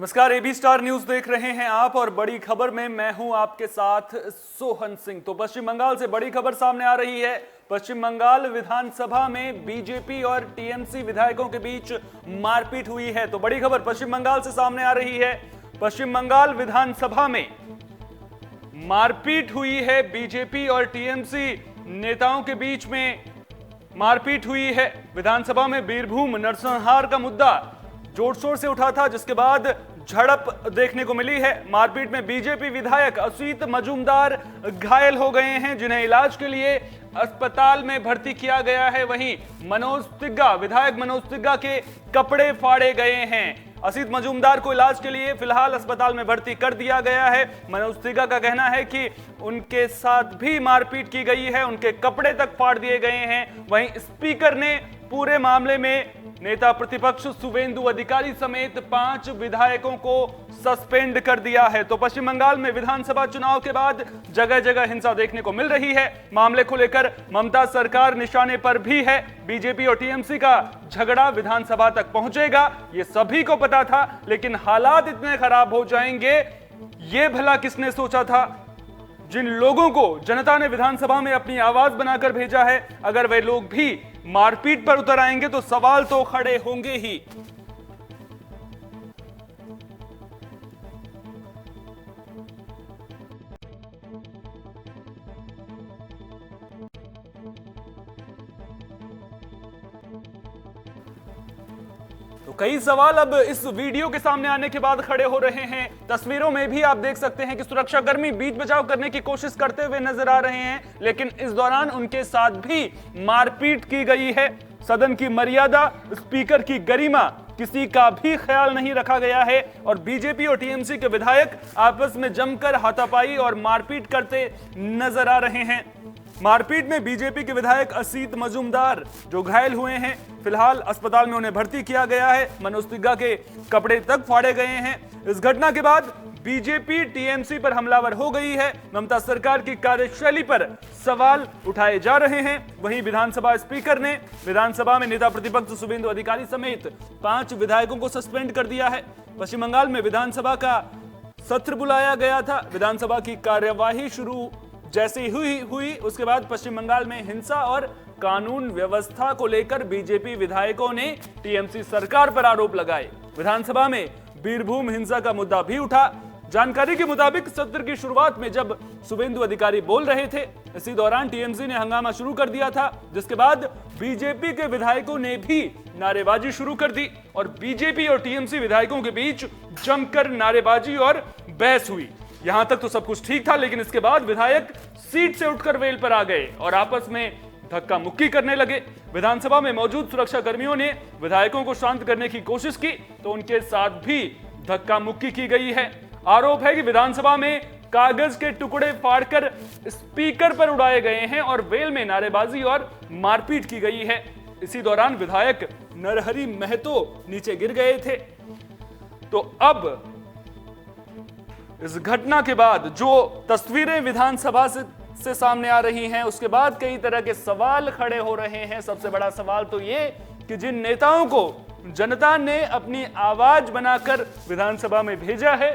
नमस्कार, AB star news देख रहे हैं आप और बड़ी खबर में मैं हूं आपके साथ सोहन सिंह। तो पश्चिम बंगाल से बड़ी खबर सामने आ रही है। पश्चिम बंगाल विधानसभा में बीजेपी और टीएमसी विधायकों के बीच मारपीट हुई है। तो बड़ी खबर पश्चिम बंगाल से सामने आ रही है। पश्चिम बंगाल विधानसभा में मारपीट हुई है। बीजेपी और टीएमसी नेताओं के बीच में मारपीट हुई है। विधानसभा में बीरभूम नरसंहार का मुद्दा जोर शोर से उठा था, जिसके बाद झड़प देखने को मिली है। मारपीट में बीजेपी विधायक असीत मजूमदार घायल हो गए हैं, जिन्हें इलाज के लिए अस्पताल में भर्ती किया गया है। वहीं विधायक मनोज तिग्गा के कपड़े फाड़े गए हैं। असीत मजूमदार को इलाज के लिए फिलहाल अस्पताल में भर्ती कर दिया गया है। मनोज तिग्गा का कहना है कि उनके साथ भी मारपीट की गई है, उनके कपड़े तक फाड़ दिए गए हैं। वहीं स्पीकर ने पूरे मामले में नेता प्रतिपक्ष शुवेंदु अधिकारी समेत 5 विधायकों को सस्पेंड कर दिया है। तो पश्चिम बंगाल में विधानसभा चुनाव के बाद जगह जगह हिंसा देखने को मिल रही है। मामले को लेकर ममता सरकार निशाने पर भी है। बीजेपी और टीएमसी का झगड़ा विधानसभा तक पहुंचेगा, ये सभी को पता था, लेकिन हालात इतने खराब हो जाएंगे ये भला किसने सोचा था। जिन लोगों को जनता ने विधानसभा में अपनी आवाज बनाकर भेजा है, अगर वे लोग भी मारपीट पर उतर आएंगे तो सवाल तो खड़े होंगे ही। तो कई सवाल अब इस वीडियो के सामने आने के बाद खड़े हो रहे हैं। तस्वीरों में भी आप देख सकते हैं कि सुरक्षाकर्मी बीच बचाव करने की कोशिश करते हुए नजर आ रहे हैं, लेकिन इस दौरान उनके साथ भी मारपीट की गई है। सदन की मर्यादा, स्पीकर की गरिमा, किसी का भी ख्याल नहीं रखा गया है और बीजेपी और टीएमसी के विधायक आपस में जमकर हाथापाई और मारपीट करते नजर आ रहे हैं। मारपीट में बीजेपी के विधायक असीत मजूमदार जो घायल हुए हैं, फिलहाल अस्पताल में उन्हें भर्ती किया गया है। मनोज तिग्गा के कपड़े तक फाड़े गए हैं। इस घटना के बाद बीजेपी टीएमसी पर हमलावर हो गई है। ममता सरकार की कार्यशैली पर सवाल उठाए जा रहे हैं। वहीं विधानसभा स्पीकर ने विधानसभा में नेता प्रतिपक्ष शुवेंदु अधिकारी समेत 5 विधायकों को सस्पेंड कर दिया है। पश्चिम बंगाल में विधानसभा का सत्र बुलाया गया था। विधानसभा की कार्यवाही शुरू जैसे ही हुई उसके बाद पश्चिम बंगाल में हिंसा और कानून व्यवस्था को लेकर बीजेपी विधायकों ने टीएमसी सरकार पर आरोप लगाए। विधानसभा में बीरभूम हिंसा का मुद्दा भी उठा। जानकारी के मुताबिक सत्र की शुरुआत में जब शुवेंदु अधिकारी बोल रहे थे, इसी दौरान टीएमसी ने हंगामा शुरू कर दिया था, जिसके बाद बीजेपी के विधायकों ने भी नारेबाजी शुरू कर दी और बीजेपी और टीएमसी विधायकों के बीच जमकर नारेबाजी और बहस हुई। यहां तक तो सब कुछ ठीक था, लेकिन इसके बाद विधायक सीट से उठकर वेल पर आ गए और आपस में धक्का मुक्की करने लगे। विधानसभा में मौजूद सुरक्षा कर्मियों ने विधायकों को शांत करने की कोशिश की तो उनके साथ भी धक्का मुक्की की गई है। आरोप है कि विधानसभा में कागज के टुकड़े फाड़कर स्पीकर पर उड़ाए गए हैं और वेल में नारेबाजी और मारपीट की गई है। इसी दौरान विधायक नरहरि महतो नीचे गिर गए थे। तो अब इस घटना के बाद जो तस्वीरें विधानसभा से सामने आ रही हैं, उसके बाद कई तरह के सवाल खड़े हो रहे हैं। सबसे बड़ा सवाल तो ये कि जिन नेताओं को जनता ने अपनी आवाज बनाकर विधानसभा में भेजा है,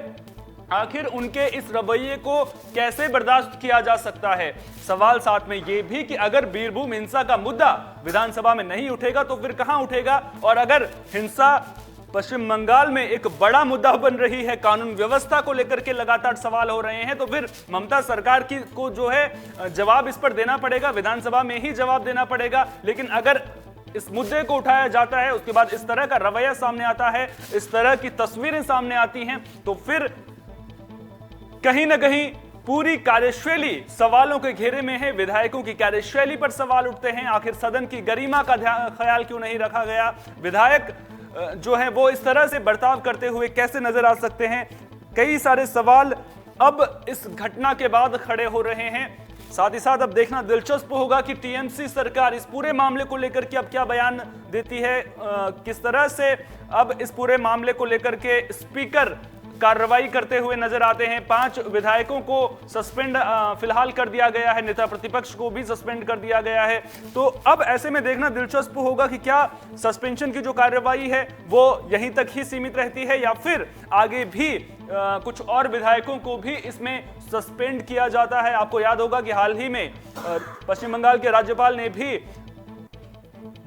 आखिर उनके इस रवैये को कैसे बर्दाश्त किया जा सकता है। सवाल साथ में ये भी कि अगर बीरभूम हिंसा का मुद्दा विधानसभा में नहीं उठेगा तो फिर कहां उठेगा, और अगर हिंसा पश्चिम बंगाल में एक बड़ा मुद्दा बन रही है, कानून व्यवस्था को लेकर के लगातार सवाल हो रहे हैं, तो फिर ममता सरकार को जो है जवाब इस पर देना पड़ेगा, विधानसभा में ही जवाब देना पड़ेगा। लेकिन अगर इस मुद्दे को उठाया जाता है, उसके बाद इस तरह का रवैया सामने आता है, इस तरह की तस्वीरें सामने आती हैं, तो फिर कहीं ना कहीं पूरी कार्यशैली सवालों के घेरे में है। विधायकों की कार्यशैली पर सवाल उठते हैं। आखिर सदन की गरिमा का ख्याल क्यों नहीं रखा गया? विधायक जो है वो इस तरह से बर्ताव करते हुए कैसे नजर आ सकते हैं? कई सारे सवाल अब इस घटना के बाद खड़े हो रहे हैं। साथ ही साथ अब देखना दिलचस्प होगा कि टीएमसी सरकार इस पूरे मामले को लेकर के अब क्या बयान देती है, किस तरह से अब इस पूरे मामले को लेकर के स्पीकर कार्रवाई करते हुए नजर आते हैं। 5 विधायकों को सस्पेंड फिलहाल कर दिया गया है, नेता प्रतिपक्ष को भी सस्पेंड कर दिया गया है। तो अब ऐसे में देखना दिलचस्प होगा कि क्या सस्पेंशन की जो कार्रवाई है वो यहीं तक ही सीमित रहती है या फिर आगे भी कुछ और विधायकों को भी इसमें सस्पेंड किया जाता है। आपको याद होगा कि हाल ही में पश्चिम बंगाल के राज्यपाल ने भी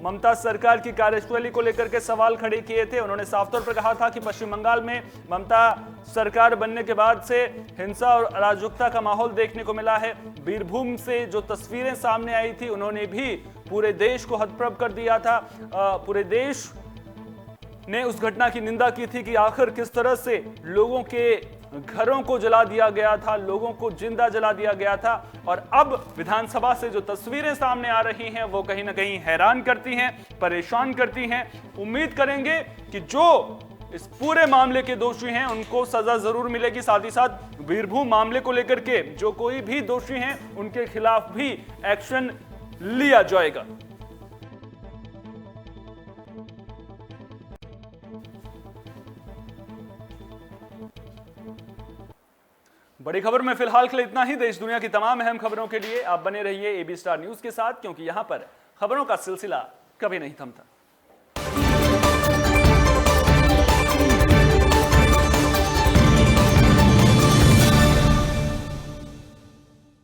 ममता सरकार की कार्यशैली को लेकर के सवाल खड़े किए थे। उन्होंने साफ तौर पर कहा था कि पश्चिम बंगाल में ममता सरकार बनने के बाद से हिंसा और अराजकता का माहौल देखने को मिला है। बीरभूम से जो तस्वीरें सामने आई थी उन्होंने भी पूरे देश को हतप्रभ कर दिया था। पूरे देश ने उस घटना की निंदा की थी कि आखिर किस तरह से लोगों के घरों को जला दिया गया था, लोगों को जिंदा जला दिया गया था। और अब विधानसभा से जो तस्वीरें सामने आ रही हैं वो कहीं ना कहीं हैरान करती हैं, परेशान करती हैं। उम्मीद करेंगे कि जो इस पूरे मामले के दोषी हैं उनको सजा जरूर मिलेगी। साथ ही साथ बीरभूम मामले को लेकर के जो कोई भी दोषी हैं उनके खिलाफ भी एक्शन लिया जाएगा। बड़ी खबर में फिलहाल के लिए इतना ही। देश दुनिया की तमाम अहम खबरों के लिए आप बने रहिए AB स्टार न्यूज के साथ, क्योंकि यहां पर खबरों का सिलसिला कभी नहीं थमता।